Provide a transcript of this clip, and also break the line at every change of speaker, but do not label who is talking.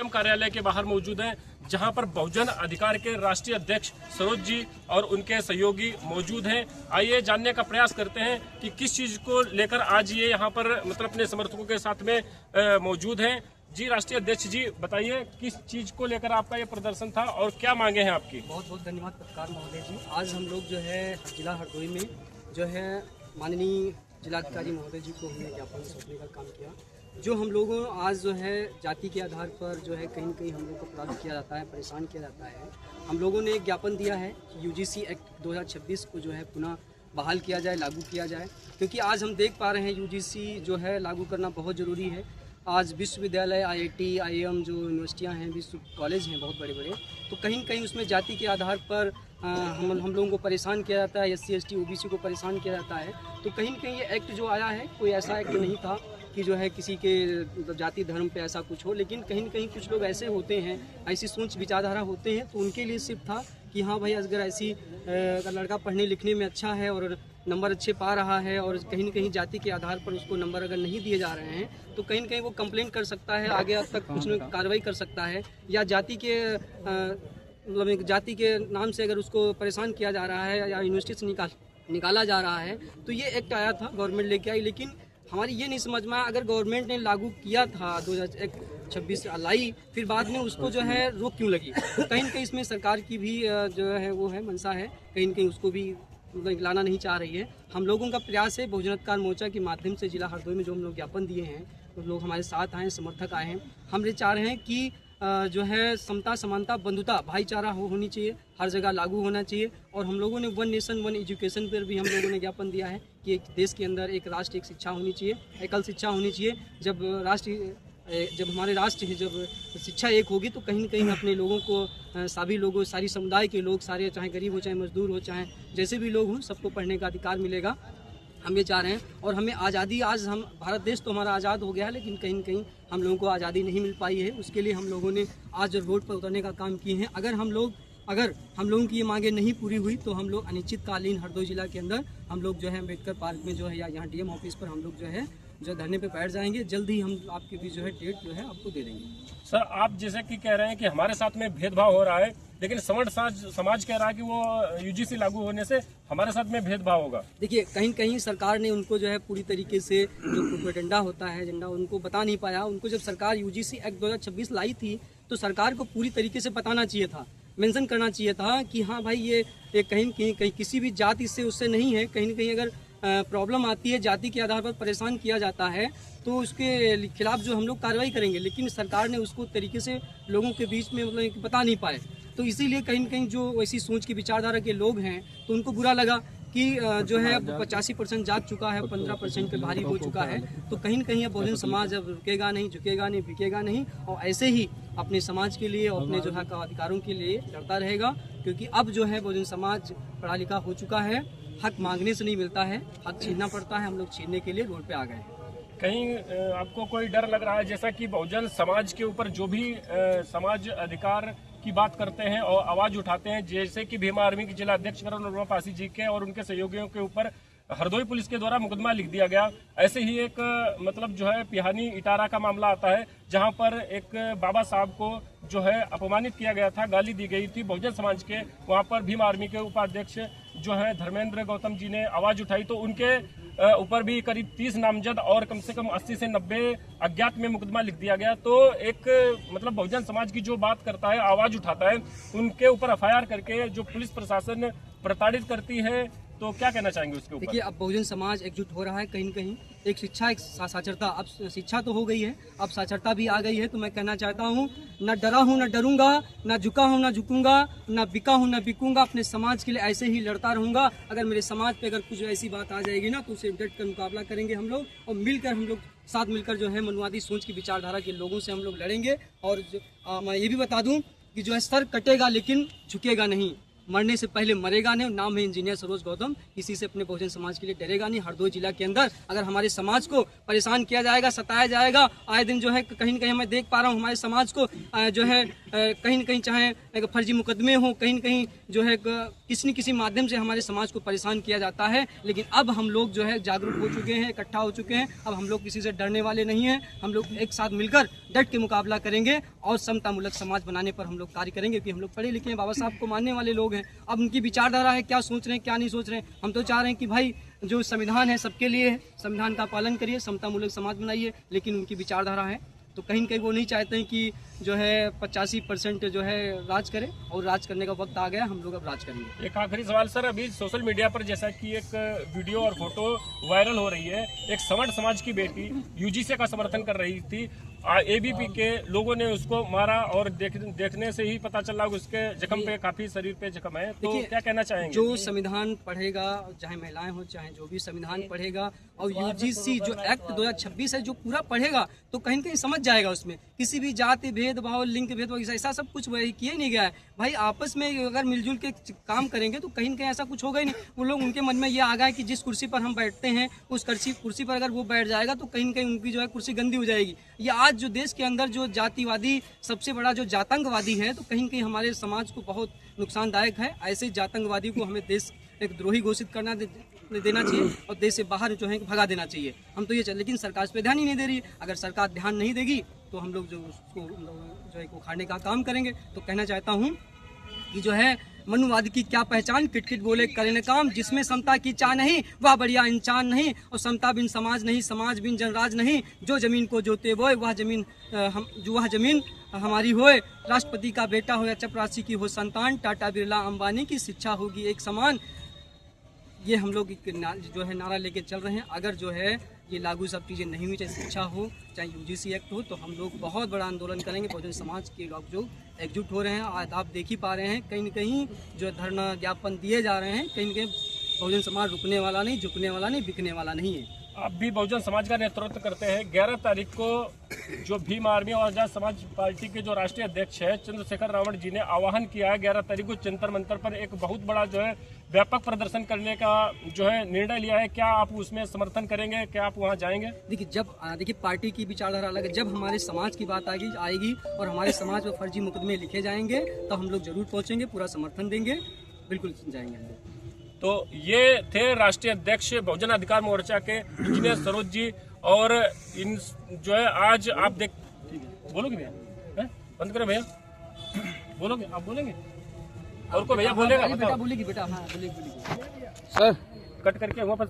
कार्यालय के बाहर मौजूद हैं, जहां पर बहुजन अधिकार के राष्ट्रीय अध्यक्ष सरोज जी और उनके सहयोगी मौजूद हैं। आइए जानने का प्रयास करते हैं कि किस चीज को लेकर आज ये यहां पर मतलब अपने समर्थकों के साथ में मौजूद हैं। जी राष्ट्रीय अध्यक्ष जी, बताइए किस चीज को लेकर आपका ये प्रदर्शन था और क्या मांगे हैं आपकी?
बहुत बहुत धन्यवाद पत्रकार महोदय जी। आज हम लोग जो है जिला हरदोई में जो है माननीय जिलाधिकारी महोदय जी को हमने ज्ञापन सौंपने का काम किया। जो हम लोगों आज जो है जाति के आधार पर जो है कहीं न कहीं हम लोग को प्रताड़ित किया जाता है, परेशान किया जाता है। हम लोगों ने एक ज्ञापन दिया है कि यूजीसी एक्ट 2026 को जो है पुनः बहाल किया जाए, लागू किया जाए, क्योंकि आज हम देख पा रहे हैं यूजीसी जो है लागू करना बहुत ज़रूरी है। आज विश्वविद्यालय, आईआईटी, आईएम जो यूनिवर्सिटियां हैं, विश्व कॉलेज हैं बहुत बड़े बड़े, तो कहीं न कहीं उसमें जाति के आधार पर हम लोगों को परेशान किया जाता है, एससी, एसटी, ओबीसी को परेशान किया जाता है। तो कहीं न कहीं ये एक्ट जो आया है कोई ऐसा एक्ट नहीं था कि जो है किसी के मतलब जाति धर्म पे ऐसा कुछ हो, लेकिन कहीं न कहीं कुछ लोग ऐसे होते हैं, ऐसी सोच विचारधारा होते हैं, तो उनके लिए सिर्फ था कि हाँ भाई अगर ऐसी अगर लड़का पढ़ने लिखने में अच्छा है और नंबर अच्छे पा रहा है और कहीं न कहीं जाति के आधार पर उसको नंबर अगर नहीं दिए जा रहे हैं तो कहीं न कहीं वो कंप्लेंट कर सकता है, आगे तक कुछ न कार्रवाई कर सकता है, या जाति के मतलब जाति के नाम से अगर उसको परेशान किया जा रहा है या यूनिवर्सिटी से निकाला जा रहा है। तो ये एक्ट आया था, गवर्नमेंट लेके आई, लेकिन हमारी ये नहीं समझ में आया अगर गवर्नमेंट ने लागू किया था 2026 लाई, फिर बाद में उसको जो है रोक क्यों लगी? तो कहीं न कहीं इसमें सरकार की भी जो है वो है मंशा है, कहीं न कहीं उसको भी मतलब लाना नहीं चाह रही है। हम लोगों का प्रयास है बहुजन अधिकार मोर्चा के माध्यम से जिला हरदोई में जो हम लोग ज्ञापन दिए हैं, तो लोग हमारे साथ आए, समर्थक आए हैं। हम ये चाह रहे हैं कि जो है समता, समानता, बंधुता, भाईचारा होनी चाहिए, हर जगह लागू होना चाहिए। और हम लोगों ने वन नेशन वन एजुकेशन पर भी हम लोगों ने ज्ञापन दिया है कि एक देश के अंदर एक राष्ट्र, एक शिक्षा होनी चाहिए, एकल शिक्षा होनी चाहिए। जब हमारे राष्ट्र है, जब शिक्षा एक होगी तो कहीं न कहीं अपने लोगों को सभी लोगों, सारी समुदाय के लोग, सारे चाहे गरीब हो, चाहे मजदूर हो, चाहे जैसे भी लोग हों, सबको पढ़ने का अधिकार मिलेगा। हम ये चाह रहे हैं और हमें आज़ादी, आज हम भारत देश तो हमारा आज़ाद हो गया है, लेकिन कहीं न कहीं हम लोगों को आज़ादी नहीं मिल पाई है। उसके लिए हम लोगों ने आज रोड पर उतरने का काम किए हैं। अगर हम लोगों की ये मांगे नहीं पूरी हुई तो हम लोग अनिश्चितकालीन हरदोई जिला के अंदर हम लोग जो है अम्बेडकर पार्क में जो है या यहाँ डीएम ऑफिस पर हम लोग जो है धरने पे बैठ जाएंगे। जल्द ही हम आपके भी जो है डेट जो है आपको दे देंगे।
सर, आप जैसे कि कह रहे हैं कि हमारे साथ में भेदभाव हो रहा है, लेकिन सवर्ण समाज कह रहा है कि वो यूजीसी लागू होने से हमारे साथ में भेदभाव होगा।
देखिए, कहीं कहीं सरकार ने उनको जो है पूरी तरीके से जो प्रोपेगेंडा होता है, एजेंडा, उनको बता नहीं पाया। उनको जब सरकार यूजीसी एक्ट 2026 लाई थी तो सरकार को पूरी तरीके से बताना चाहिए था, मेंशन करना चाहिए था कि हाँ भाई ये कहीं किसी भी जाति से उससे नहीं है। कहीं न कहीं अगर प्रॉब्लम आती है, जाति के आधार पर परेशान किया जाता है, तो उसके खिलाफ जो हम लोग कार्रवाई करेंगे, लेकिन सरकार ने उसको तरीके से लोगों के बीच में मतलब बता नहीं पाए। तो इसीलिए कहीं न कहीं जो ऐसी सोच की विचारधारा के लोग हैं तो उनको बुरा लगा कि जो है 85% जाग चुका है, 15% पे भारी हो चुका है। तो कहीं न कहीं अब बहुजन समाज अब रुकेगा नहीं, झुकेगा नहीं, बिकेगा नहीं, और ऐसे ही अपने समाज के लिए और अपने जो है अधिकारों के लिए लड़ता रहेगा। क्योंकि अब जो है बहुजन समाज पढ़ा लिखा हो चुका है, हक मांगने से नहीं मिलता है, हक छीनना पड़ता है। हम लोग छीनने के लिए रोड पे आ गए हैं।
कहीं आपको कोई डर लग रहा है, जैसा कि बहुजन समाज के ऊपर जो भी समाज अधिकार की बात करते हैं और आवाज उठाते हैं, जैसे कि भीमा आर्मी के जिला अध्यक्ष करण वर्मा पासी जी के और उनके सहयोगियों के ऊपर हरदोई पुलिस के द्वारा मुकदमा लिख दिया गया, ऐसे ही एक मतलब जो है पिहानी इटारा का मामला आता है, जहां पर एक बाबा साहब को जो है अपमानित किया गया था, गाली दी गई थी बहुजन समाज के। वहां पर भीम आर्मी के उपाध्यक्ष जो है धर्मेंद्र गौतम जी ने आवाज उठाई, तो उनके ऊपर भी करीब 30 नामजद और कम से कम 80 से 90 अज्ञात में मुकदमा लिख दिया गया। तो एक मतलब बहुजन समाज की जो बात करता है, आवाज उठाता है, उनके ऊपर एफआईआर करके जो पुलिस प्रशासन प्रताड़ित करती है, तो क्या कहना चाहेंगे उसके ऊपर?
देखिए, अब बहुजन समाज एकजुट हो रहा है। कहीं न कहीं एक शिक्षा, एक साक्षरता, अब शिक्षा तो हो गई है, अब साक्षरता भी आ गई है। तो मैं कहना चाहता हूँ, न डरा हूँ न डरूंगा, न झुका हूँ न झुकूंगा, न बिका हूँ न बिकूंगा, अपने समाज के लिए ऐसे ही लड़ता रहूंगा। अगर मेरे समाज पे अगर कुछ ऐसी बात आ जाएगी ना तो उसे डट कर मुकाबला करेंगे हम लोग, और मिलकर हम लोग साथ मिलकर जो है मनुवादी सोच की विचारधारा के लोगों से हम लोग लड़ेंगे। और मैं ये भी बता दूं कि जो है सर कटेगा लेकिन झुकेगा नहीं। मरने से पहले मरेगा नहीं, और नाम है इंजीनियर सरोज गौतम, किसी से अपने बहुजन समाज के लिए डरेगा नहीं। हरदोई जिला के अंदर अगर हमारे समाज को परेशान किया जाएगा, सताया जाएगा, आए दिन जो है कहीं न कहीं मैं देख पा रहा हूँ हमारे समाज को जो है कहीं न कहीं चाहे फर्जी मुकदमे हो, कहीं न कहीं जो है किसी न किसी माध्यम से हमारे समाज को परेशान किया जाता है। लेकिन अब हम लोग जो है जागरूक हो चुके हैं, इकट्ठा हो चुके हैं। अब हम लोग किसी से डरने वाले नहीं हैं। हम लोग एक साथ मिलकर डट के मुकाबला करेंगे और समतामूलक समाज बनाने पर हम लोग कार्य करेंगे, क्योंकि हम लोग पढ़े लिखे हैं, बाबा साहब को मानने वाले लोग हैं। अब उनकी विचारधारा है, क्या सोच रहे हैं क्या नहीं सोच रहे हैं। हम तो चाह रहे हैं कि भाई जो संविधान है सबके लिए है, संविधान का पालन करिए, समतामूलक समाज बनाइए। लेकिन उनकी विचारधारा है तो कहीं न कहीं वो नहीं चाहते हैं कि जो है 85% जो है राज करे, और राज करने का वक्त आ गया, हम लोग अब राज करेंगे।
एक आखिरी सवाल सर, अभी सोशल मीडिया पर जैसा कि एक वीडियो और फोटो वायरल हो रही है, एक सवर्ण समाज की बेटी यूजीसी का समर्थन कर रही थी, एबीपी के लोगों ने उसको मारा और देखने से ही पता चला उसके जख्म पे काफी शरीर पे जख्म है, तो क्या कहना चाहेंगे?
जो संविधान पढ़ेगा, चाहे महिलाएं हो चाहे जो भी संविधान पढ़ेगा, और यूजीसी जो एक्ट 2026 है जो पूरा पढ़ेगा, तो कहीं न कहीं समझ जाएगा उसमें किसी भी जाति भेदभाव, लिंग भेदभाव ऐसा सब कुछ वही किया ही नहीं गया है। भाई आपस में अगर मिलजुल के काम करेंगे तो कहीं न कहीं ऐसा कुछ होगा ही नहीं। वो लोग, उनके मन में ये आ गया है कि जिस कुर्सी पर हम बैठते हैं उस कुर्सी पर अगर वो बैठ जाएगा तो कहीं न कहीं उनकी जो है कुर्सी गंदी हो जाएगी। ये आज जो देश के अंदर जो जातिवादी सबसे बड़ा जो जातंकवादी है, तो कहीं न कहीं हमारे समाज को बहुत नुकसानदायक है। ऐसे जातंकवादी को हमें देश एक द्रोही घोषित करना देना चाहिए और देश से बाहर जो है भगा देना चाहिए। हम तो ये लेकिन सरकार इस पर ध्यान ही नहीं दे रही है। अगर सरकार ध्यान नहीं देगी तो हम लोग जो उसको जो है उखाड़ने का काम करेंगे। तो कहना चाहता हूँ कि जो है मनुवाद की क्या पहचान, किटकिट बोले करे न काम, जिसमें समता की चाह नहीं वह बढ़िया इंसान नहीं, और समता बिन समाज नहीं, समाज बिन जनराज नहीं। जो जमीन को जोते बोए वह जमीन हमारी होए। राष्ट्रपति का बेटा हो या चपरासी की हो संतान, टाटा बिरला अंबानी की शिक्षा होगी एक समान। ये हम लोग जो है नारा लेके चल रहे हैं। अगर जो है ये लागू सब चीज़ें नहीं हुई, चाहे शिक्षा हो चाहे यूजीसी एक्ट हो, तो हम लोग बहुत बड़ा आंदोलन करेंगे। बहुजन समाज के लोग जो एकजुट हो रहे हैं, आज आप देख ही पा रहे हैं कहीं न कहीं जो धरना ज्ञापन दिए जा रहे हैं, कहीं न कहीं बहुजन समाज रुकने वाला नहीं, झुकने वाला नहीं, बिकने वाला नहीं है।
आप भी बहुजन समाज का नेतृत्व करते हैं। 11 तारीख को जो भीम आर्मी और आजाद समाज पार्टी के जो राष्ट्रीय अध्यक्ष है चंद्रशेखर रावण जी ने आह्वान किया है 11 तारीख को जंतर मंतर पर एक बहुत बड़ा जो है व्यापक प्रदर्शन करने का जो है निर्णय लिया है। क्या आप उसमें समर्थन करेंगे? क्या आप वहां जाएंगे?
देखिए पार्टी की विचारधारा अलग है। जब हमारे समाज की बात आएगी और हमारे समाज में फर्जी मुकदमे लिखे जाएंगे तो हम लोग जरूर पहुंचेंगे, पूरा समर्थन देंगे, बिल्कुल जाएंगे हम लोग।
तो ये थे राष्ट्रीय अध्यक्ष बहुजन अधिकार मोर्चा के इंजीनियर सरोज जी। और इन जो है आज आप बोलोगे भैया, बंद करो भैया, बोलोगे आप? बोलेंगे और को भैया बोलेगा?
बेटा बोलेगी, बेटा हाँ बोलेगी
सर कट करके वहाँ पर